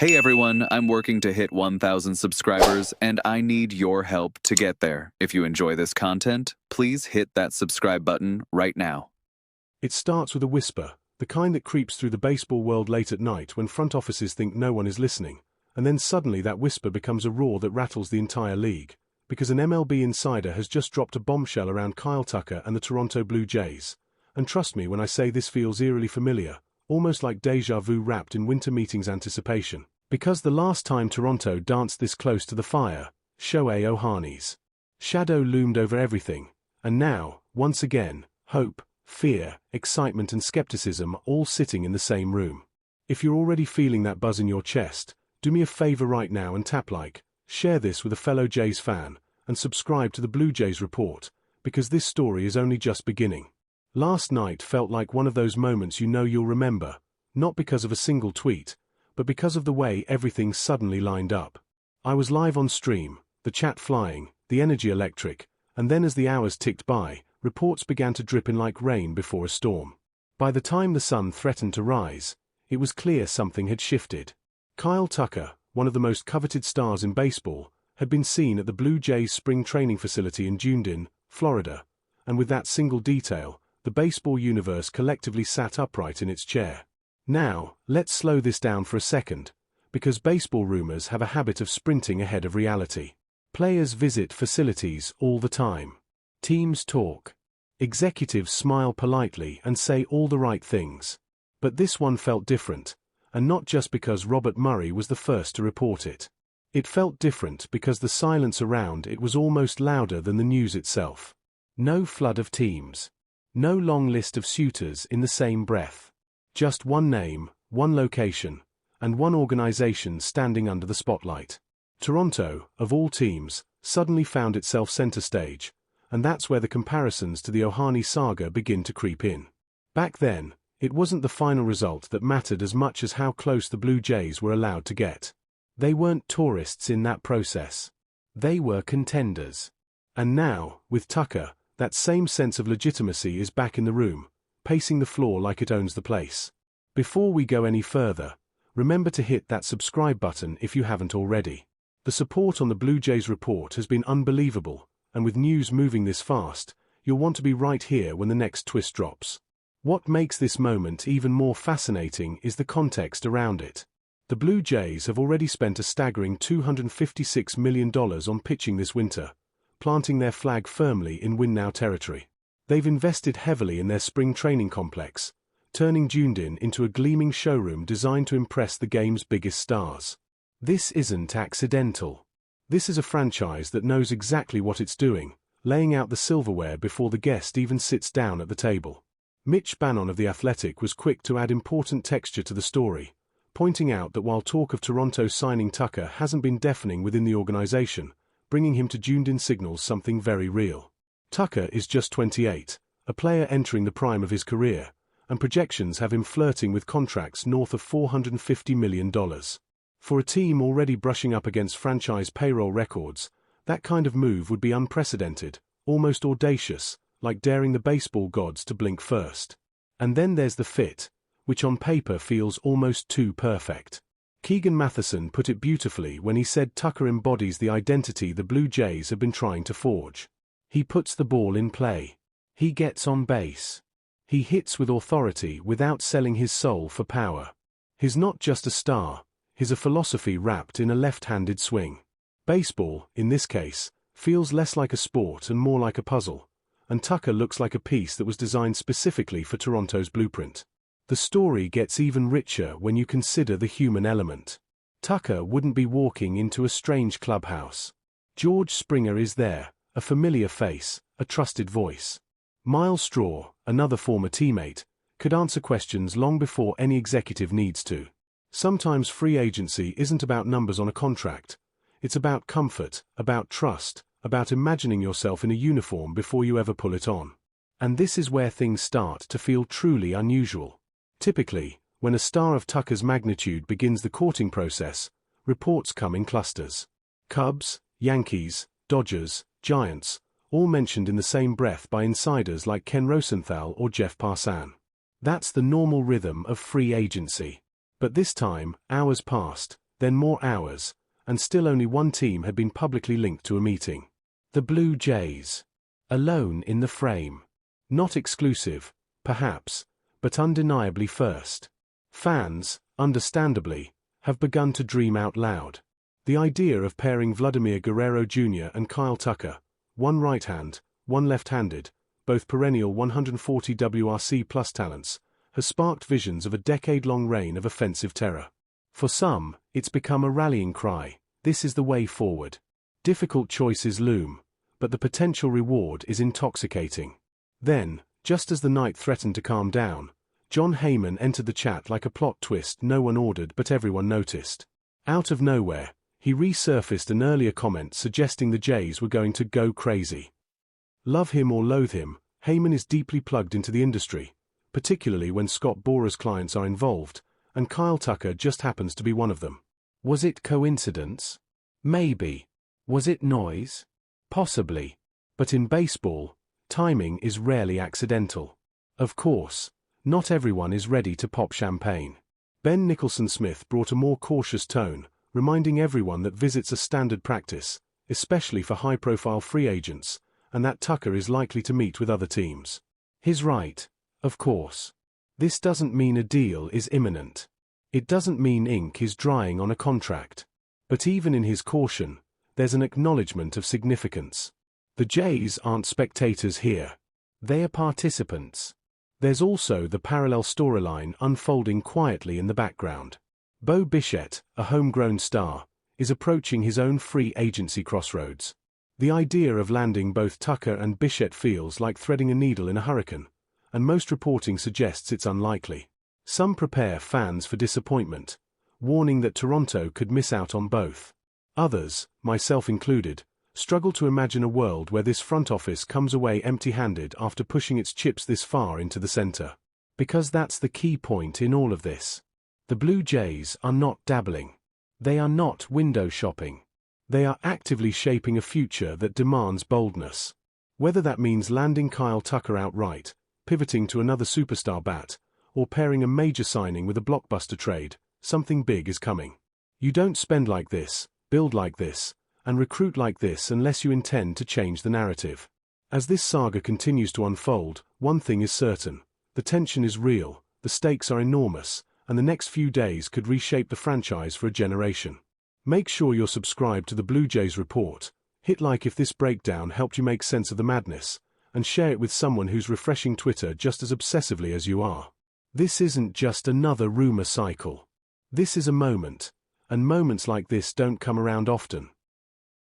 Hey everyone, I'm working to hit 1,000 subscribers and I need your help to get there. If you enjoy this content, please hit that subscribe button right now. It starts with a whisper, the kind that creeps through the baseball world late at night when front offices think no one is listening, and then suddenly that whisper becomes a roar that rattles the entire league, because an MLB insider has just dropped a bombshell around Kyle Tucker and the Toronto Blue Jays. And trust me when I say this feels eerily familiar, almost like déjà vu wrapped in winter meetings anticipation. Because the last time Toronto danced this close to the fire, Shohei Ohtani's shadow loomed over everything, and now, once again, hope, fear, excitement and skepticism all sitting in the same room. If you're already feeling that buzz in your chest, do me a favor right now and tap like, share this with a fellow Jays fan, and subscribe to the Blue Jays Report, because this story is only just beginning. Last night felt like one of those moments you know you'll remember, not because of a single tweet, but because of the way everything suddenly lined up. I was live on stream, the chat flying, the energy electric, and then as the hours ticked by, reports began to drip in like rain before a storm. By the time the sun threatened to rise, it was clear something had shifted. Kyle Tucker, one of the most coveted stars in baseball, had been seen at the Blue Jays spring training facility in Dunedin, Florida, and with that single detail, the baseball universe collectively sat upright in its chair. Now, let's slow this down for a second, because baseball rumors have a habit of sprinting ahead of reality. Players visit facilities all the time. Teams talk. Executives smile politely and say all the right things. But this one felt different, and not just because Robert Murray was the first to report it. It felt different because the silence around it was almost louder than the news itself. No flood of teams. No long list of suitors in the same breath. Just one name, one location, and one organization standing under the spotlight. Toronto, of all teams, suddenly found itself center stage, and that's where the comparisons to the Ohtani saga begin to creep in. Back then, it wasn't the final result that mattered as much as how close the Blue Jays were allowed to get. They weren't tourists in that process. They were contenders. And now, with Tucker, that same sense of legitimacy is back in the room, pacing the floor like it owns the place. Before we go any further, remember to hit that subscribe button if you haven't already. The support on the Blue Jays Report has been unbelievable, and with news moving this fast, you'll want to be right here when the next twist drops. What makes this moment even more fascinating is the context around it. The Blue Jays have already spent a staggering $256 million on pitching this winter, planting their flag firmly in win-now territory. They've invested heavily in their spring training complex, turning Dunedin into a gleaming showroom designed to impress the game's biggest stars. This isn't accidental. This is a franchise that knows exactly what it's doing, laying out the silverware before the guest even sits down at the table. Mitch Bannon of The Athletic was quick to add important texture to the story, pointing out that while talk of Toronto signing Tucker hasn't been deafening within the organization, bringing him to Dunedin signals something very real. Tucker is just 28, a player entering the prime of his career, and projections have him flirting with contracts north of $450 million. For a team already brushing up against franchise payroll records, that kind of move would be unprecedented, almost audacious, like daring the baseball gods to blink first. And then there's the fit, which on paper feels almost too perfect. Keegan Matheson put it beautifully when he said Tucker embodies the identity the Blue Jays have been trying to forge. He puts the ball in play. He gets on base. He hits with authority without selling his soul for power. He's not just a star, he's a philosophy wrapped in a left-handed swing. Baseball, in this case, feels less like a sport and more like a puzzle, and Tucker looks like a piece that was designed specifically for Toronto's blueprint. The story gets even richer when you consider the human element. Tucker wouldn't be walking into a strange clubhouse. George Springer is there, a familiar face, a trusted voice. Miles Straw, another former teammate, could answer questions long before any executive needs to. Sometimes free agency isn't about numbers on a contract. It's about comfort, about trust, about imagining yourself in a uniform before you ever pull it on. And this is where things start to feel truly unusual. Typically, when a star of Tucker's magnitude begins the courting process, reports come in clusters. Cubs, Yankees, Dodgers, Giants, all mentioned in the same breath by insiders like Ken Rosenthal or Jeff Parsan. That's the normal rhythm of free agency. But this time, hours passed, then more hours, and still only one team had been publicly linked to a meeting. The Blue Jays. Alone in the frame. Not exclusive, perhaps, but undeniably first. Fans, understandably, have begun to dream out loud. The idea of pairing Vladimir Guerrero Jr. and Kyle Tucker, one right-hand, one left-handed, both perennial 140 WRC+ talents, has sparked visions of a decade-long reign of offensive terror. For some, it's become a rallying cry. This is the way forward. Difficult choices loom, but the potential reward is intoxicating. Then, just as the night threatened to calm down, Jon Heyman entered the chat like a plot twist no one ordered but everyone noticed. Out of nowhere, he resurfaced an earlier comment suggesting the Jays were going to go crazy. Love him or loathe him, Heyman is deeply plugged into the industry, particularly when Scott Bora's clients are involved, and Kyle Tucker just happens to be one of them. Was it coincidence? Maybe. Was it noise? Possibly. But in baseball, timing is rarely accidental. Of course, not everyone is ready to pop champagne. Ben Nicholson-Smith brought a more cautious tone, reminding everyone that visits are standard practice, especially for high-profile free agents, and that Tucker is likely to meet with other teams. He's right, of course. This doesn't mean a deal is imminent. It doesn't mean ink is drying on a contract. But even in his caution, there's an acknowledgement of significance. The Jays aren't spectators here. They are participants. There's also the parallel storyline unfolding quietly in the background. Bo Bichette, a homegrown star, is approaching his own free agency crossroads. The idea of landing both Tucker and Bichette feels like threading a needle in a hurricane, and most reporting suggests it's unlikely. Some prepare fans for disappointment, warning that Toronto could miss out on both. Others, myself included, struggle to imagine a world where this front office comes away empty-handed after pushing its chips this far into the center. Because that's the key point in all of this. The Blue Jays are not dabbling. They are not window shopping. They are actively shaping a future that demands boldness. Whether that means landing Kyle Tucker outright, pivoting to another superstar bat, or pairing a major signing with a blockbuster trade, something big is coming. You don't spend like this, build like this, and recruit like this unless you intend to change the narrative. As this saga continues to unfold, one thing is certain. The tension is real, the stakes are enormous, and the next few days could reshape the franchise for a generation. Make sure you're subscribed to the Blue Jays Report, hit like if this breakdown helped you make sense of the madness, and share it with someone who's refreshing Twitter just as obsessively as you are. This isn't just another rumor cycle. This is a moment, and moments like this don't come around often.